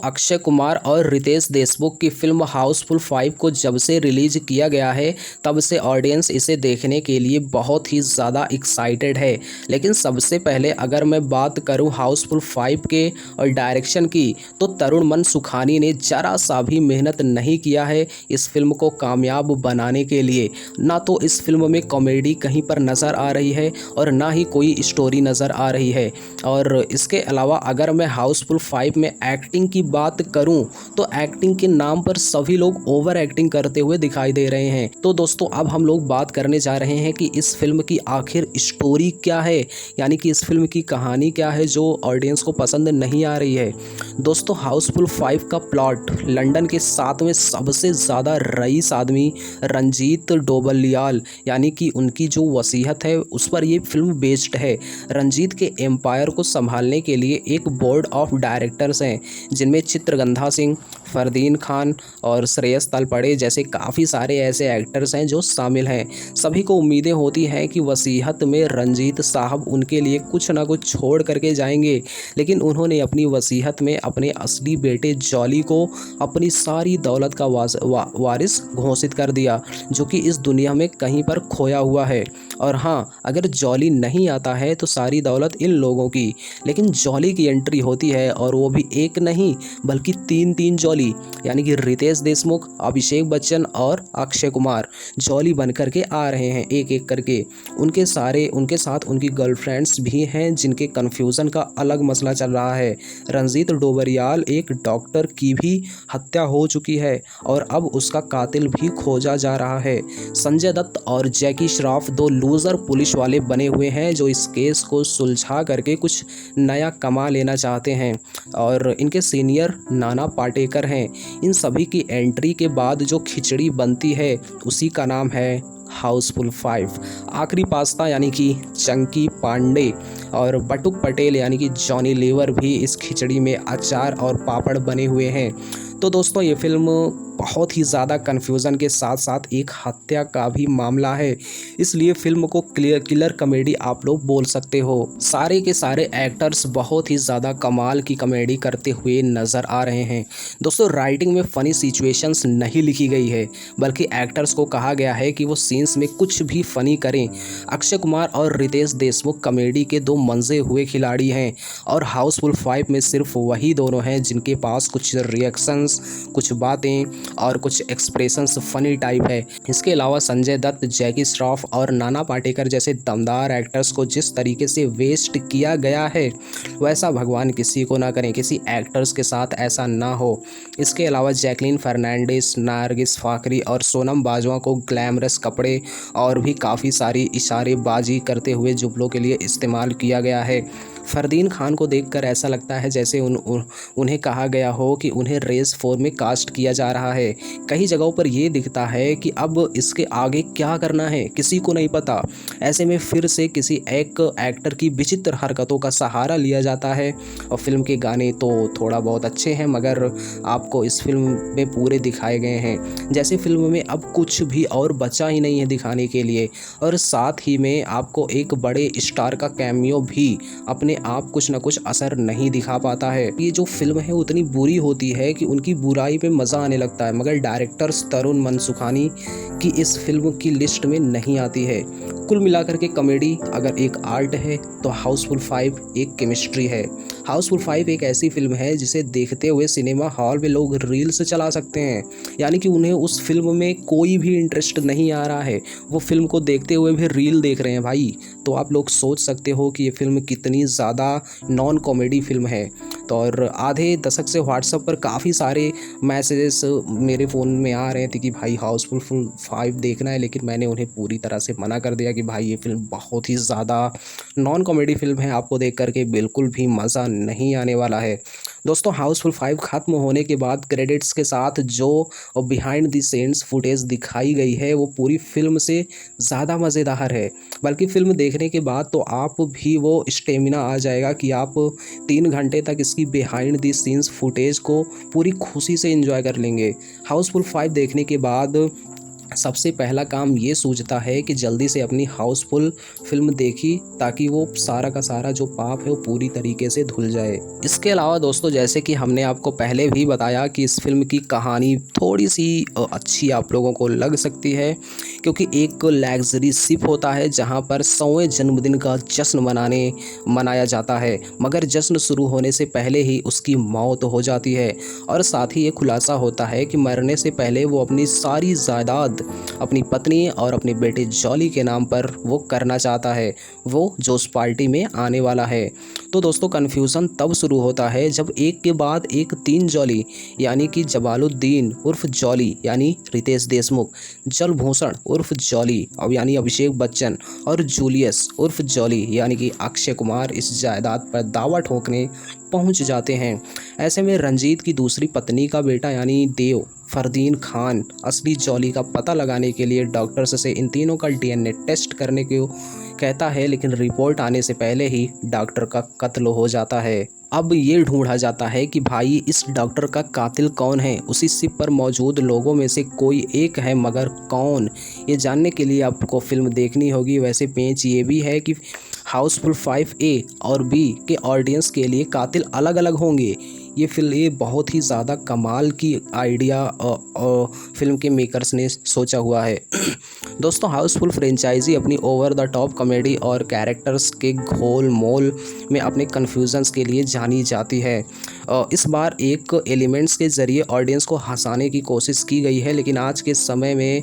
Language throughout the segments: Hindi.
अक्षय कुमार और रितेश देशमुख की फिल्म हाउसफुल 5 को जब से रिलीज किया गया है तब से ऑडियंस इसे देखने के लिए बहुत ही ज़्यादा एक्साइटेड है। लेकिन सबसे पहले अगर मैं बात करूं हाउसफुल 5 के और डायरेक्शन की, तो तरुण मन सुखानी ने ज़रा सा भी मेहनत नहीं किया है इस फिल्म को कामयाब बनाने के लिए। ना तो इस फिल्म में कॉमेडी कहीं पर नज़र आ रही है और ना ही कोई स्टोरी नज़र आ रही है। और इसके अलावा अगर मैं हाउसफुल 5 में एक्टिंग की बात करूं तो एक्टिंग के नाम पर सभी लोग ओवर एक्टिंग करते हुए दिखाई दे रहे हैं। तो दोस्तों अब हम लोग बात करने जा रहे हैं कि इस फिल्म की आखिर स्टोरी क्या है, यानी कि इस फिल्म की कहानी क्या है जो ऑडियंस को पसंद नहीं आ रही है। दोस्तों हाउसफुल 5 का प्लॉट लंदन के 7वें सबसे ज़्यादा रईस आदमी रंजीत डोबलियाल यानी कि उनकी जो वसीयत है उस पर ये फिल्म बेस्ड है। रंजीत के एम्पायर को संभालने के लिए एक बोर्ड ऑफ डायरेक्टर्स हैं जिनमें चित्रगंधा सिंह, फरदीन खान और श्रेयस तलपड़े जैसे काफ़ी सारे ऐसे एक्टर्स हैं जो शामिल हैं। सभी को उम्मीदें होती हैं कि वसीयत में रंजीत साहब उनके लिए कुछ ना कुछ छोड़ करके जाएंगे, लेकिन उन्होंने अपनी वसीयत में अपने असली बेटे जॉली को अपनी सारी दौलत का वारिस घोषित कर दिया, जो कि इस दुनिया में कहीं पर खोया हुआ है। और हाँ, अगर जॉली नहीं आता है तो सारी दौलत इन लोगों की। लेकिन जॉली की एंट्री होती है और वो भी एक नहीं बल्कि तीन जॉली, यानी कि रितेश देशमुख, अभिषेक बच्चन और अक्षय कुमार जॉली बन करके आ रहे हैं एक एक करके। उनके साथ उनकी गर्लफ्रेंड्स भी हैं जिनके कन्फ्यूज़न का अलग मसला चल रहा है। रंजीत डोबरियाल एक डॉक्टर की भी हत्या हो चुकी है और अब उसका कातिल भी खोजा जा रहा है। संजय दत्त और जैकी श्रॉफ दो लूज़र पुलिस वाले बने हुए हैं जो इस केस को सुलझा करके कुछ नया कमा लेना चाहते हैं, और इनके सीनियर नाना पाटेकर हैं। इन सभी की एंट्री के बाद जो खिचड़ी बनती है उसी का नाम है हाउसफुल 5। आखिरी पास्ता यानी कि चंकी पांडे और बटुक पटेल यानी कि जॉनी लीवर भी इस खिचड़ी में अचार और पापड़ बने हुए हैं। तो दोस्तों ये फिल्म बहुत ही ज़्यादा कन्फ्यूज़न के साथ साथ एक हत्या का भी मामला है, इसलिए फिल्म को किलर कॉमेडी आप लोग बोल सकते हो। सारे के सारे एक्टर्स बहुत ही ज़्यादा कमाल की कॉमेडी करते हुए नज़र आ रहे हैं। दोस्तों राइटिंग में फ़नी सिचुएशंस नहीं लिखी गई है, बल्कि एक्टर्स को कहा गया है कि वो सीन्स में कुछ भी फ़नी करें। अक्षय कुमार और रितेश देशमुख कॉमेडी के दो मंजे हुए खिलाड़ी हैं और हाउसफुल 5 में सिर्फ वही दोनों हैं जिनके पास कुछ रिएक्शंस, कुछ बातें और कुछ एक्सप्रेशंस फनी टाइप है। इसके अलावा संजय दत्त, जैकी श्रॉफ और नाना पाटेकर जैसे दमदार एक्टर्स को जिस तरीके से वेस्ट किया गया है वैसा भगवान किसी को ना करें, किसी एक्टर्स के साथ ऐसा ना हो। इसके अलावा जैकलीन फर्नांडिस, नारगिस फाकरी और सोनम बाजवा को ग्लैमरस कपड़े और भी काफ़ी सारी इशारेबाजी करते हुए जुगलों के लिए इस्तेमाल किया गया है। फरदीन खान को देखकर ऐसा लगता है जैसे उन्हें कहा गया हो कि उन्हें रेस 4 में कास्ट किया जा रहा है। कई जगहों पर यह दिखता है कि अब इसके आगे क्या करना है किसी को नहीं पता। ऐसे में फिर से किसी एक एक्टर की विचित्र हरकतों का सहारा लिया जाता है। और फिल्म के गाने तो थोड़ा बहुत अच्छे हैं मगर आपको इस फिल्म में पूरे दिखाए गए हैं जैसे फिल्म में अब कुछ भी और बचा ही नहीं है दिखाने के लिए। और साथ ही में आपको एक बड़े स्टार का कैमियो भी अपने आप कुछ ना कुछ असर नहीं दिखा पाता है। ये जो फिल्म है उतनी बुरी होती है कि उनकी बुराई पे मज़ा आने लगता है, मगर डायरेक्टर्स तरुण मन सुखानी की इस फिल्म की लिस्ट में नहीं आती है। कुल मिलाकर के कॉमेडी अगर एक आर्ट है तो हाउसफुल 5 एक केमिस्ट्री है। हाउसफुल 5 एक ऐसी फिल्म है जिसे देखते हुए सिनेमा हॉल में लोग रील्स चला सकते हैं, यानी कि उन्हें उस फिल्म में कोई भी इंटरेस्ट नहीं आ रहा है, वो फिल्म को देखते हुए भी रील देख रहे हैं भाई। तो आप लोग सोच सकते हो कि ये फिल्म कितनी ज़्यादा नॉन कॉमेडी फिल्म है। तो और आधे दशक से व्हाट्सएप पर काफ़ी सारे मैसेजेस मेरे फ़ोन में आ रहे थे कि भाई हाउसफुल 5 देखना है, लेकिन मैंने उन्हें पूरी तरह से मना कर दिया कि भाई ये फिल्म बहुत ही ज़्यादा नॉन कॉमेडी फिल्म है, आपको देख करके बिल्कुल भी मज़ा नहीं आने वाला है। दोस्तों हाउसफुल 5 ख़त्म होने के बाद क्रेडिट्स के साथ जो बिहाइंड द सीन्स फुटेज दिखाई गई है वो पूरी फिल्म से ज़्यादा मज़ेदार है। बल्कि फ़िल्म देखने के बाद तो आप भी वो स्टेमिना आ जाएगा कि आप 3 घंटे तक इसकी बिहाइंड द सीन्स फुटेज को पूरी खुशी से एंजॉय कर लेंगे। हाउसफुल 5 देखने के बाद सबसे पहला काम ये सूझता है कि जल्दी से अपनी हाउसफुल फिल्म देखी ताकि वो सारा का सारा जो पाप है वो पूरी तरीके से धुल जाए। इसके अलावा दोस्तों, जैसे कि हमने आपको पहले भी बताया कि इस फिल्म की कहानी थोड़ी सी अच्छी आप लोगों को लग सकती है, क्योंकि एक लग्जरी शिप होता है जहां पर 100वें जन्मदिन का जश्न मनाया जाता है, मगर जश्न शुरू होने से पहले ही उसकी मौत हो जाती है। और साथ ही ये खुलासा होता है कि मरने से पहले वो अपनी सारी जायदाद अपनी पत्नी और अपने बेटे जॉली के नाम पर वो करना चाहता है, वो जो उस पार्टी में आने वाला है। तो दोस्तों, कन्फ्यूज़न तब शुरू होता है जब एक के बाद एक 3 जॉली यानी कि जबालुद्दीन उर्फ जॉली यानी रितेश देशमुख, जलभूषण उर्फ जॉली अब यानी अभिषेक बच्चन और जूलियस उर्फ जॉली यानी कि अक्षय कुमार इस जायदाद पर दावा ठोकने पहुंच जाते हैं। ऐसे में रंजीत की दूसरी पत्नी का बेटा यानी देव फरदीन खान असली जॉली का पता लगाने के लिए डॉक्टर्स से इन तीनों का डीएनए टेस्ट करने को कहता है, लेकिन रिपोर्ट आने से पहले ही डॉक्टर का कत्ल हो जाता है। अब ये ढूंढा जाता है कि भाई इस डॉक्टर का कातिल कौन है। उसी शिप पर मौजूद लोगों में से कोई एक है, मगर कौन, ये जानने के लिए आपको फिल्म देखनी होगी। वैसे पेंच ये भी है कि हाउसफुल 5A और B के ऑडियंस के लिए कातिल अलग अलग होंगे। ये बहुत ही ज़्यादा कमाल की आइडिया फिल्म के मेकर्स ने सोचा हुआ है। दोस्तों, हाउसफुल फ्रेंचाइजी अपनी ओवर द टॉप कॉमेडी और कैरेक्टर्स के घोल मोल में अपने कन्फ्यूजन्स के लिए जानी जाती है। इस बार एक एलिमेंट्स के ज़रिए ऑडियंस को हंसाने की कोशिश की गई है, लेकिन आज के समय में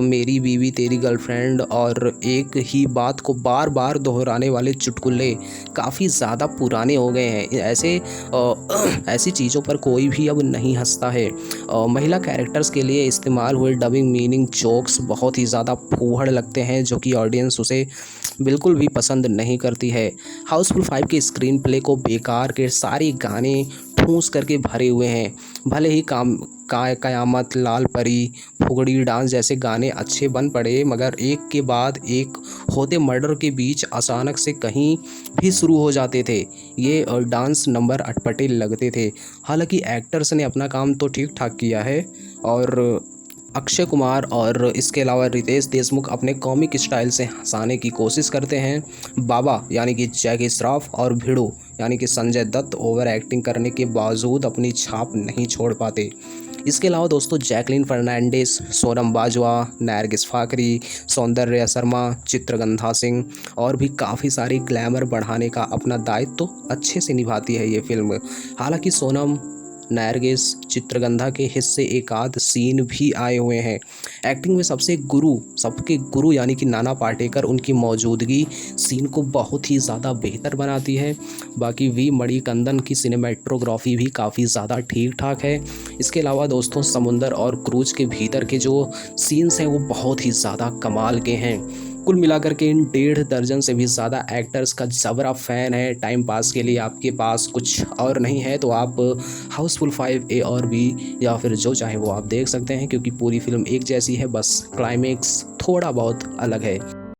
मेरी बीवी तेरी गर्लफ्रेंड और एक ही बात को बार बार दोहराने वाले चुटकुले काफ़ी ज़्यादा पुराने हो गए हैं। ऐसी चीज़ों पर कोई भी अब नहीं हंसता है। महिला कैरेक्टर्स के लिए इस्तेमाल हुए डबिंग मीनिंग जोक्स बहुत ही ज़्यादा फूहड़ लगते हैं, जो कि ऑडियंस उसे बिल्कुल भी पसंद नहीं करती है। हाउसफुल 5 के स्क्रीन प्ले को बेकार के सारे गाने ठूंस करके भरे हुए हैं। भले ही कयामत, लाल परी, फुगड़ी डांस जैसे गाने अच्छे बन पड़े, मगर एक के बाद एक होते मर्डर के बीच अचानक से कहीं भी शुरू हो जाते थे। ये डांस नंबर अटपटे लगते थे। हालांकि एक्टर्स ने अपना काम तो ठीक ठाक किया है, और अक्षय कुमार और इसके अलावा रितेश देशमुख अपने कॉमिक स्टाइल से हंसाने की कोशिश करते हैं। बाबा यानी कि जैकी श्रॉफ और भिड़ू यानी कि संजय दत्त ओवर एक्टिंग करने के बावजूद अपनी छाप नहीं छोड़ पाते। इसके अलावा दोस्तों, जैकलीन फर्नांडिस, सोनम बाजवा, नरगिस फाकरी, सौंदर्या शर्मा, चित्रगंधा सिंह और भी काफ़ी सारी ग्लैमर बढ़ाने का अपना दायित्व तो अच्छे से निभाती है ये फिल्म। हालांकि सोनम, नरगिस, चित्रगंधा के हिस्से एक आध सीन भी आए हुए हैं। एक्टिंग में सबके गुरु यानी कि नाना पाटेकर, उनकी मौजूदगी सीन को बहुत ही ज़्यादा बेहतर बनाती है। बाकी वी मणिकंदन की सिनेमेटोग्राफी भी काफ़ी ज़्यादा ठीक ठाक है। इसके अलावा दोस्तों, समुंदर और क्रूज के भीतर के जो सीन्स हैं वो बहुत ही ज़्यादा कमाल के हैं। कुल मिलाकर के इन 1.5 दर्जन से भी ज़्यादा एक्टर्स का जबरा फ़ैन है। टाइम पास के लिए आपके पास कुछ और नहीं है तो आप हाउसफुल 5A और B या फिर जो चाहे वो आप देख सकते हैं, क्योंकि पूरी फिल्म एक जैसी है, बस क्लाइमेक्स थोड़ा बहुत अलग है।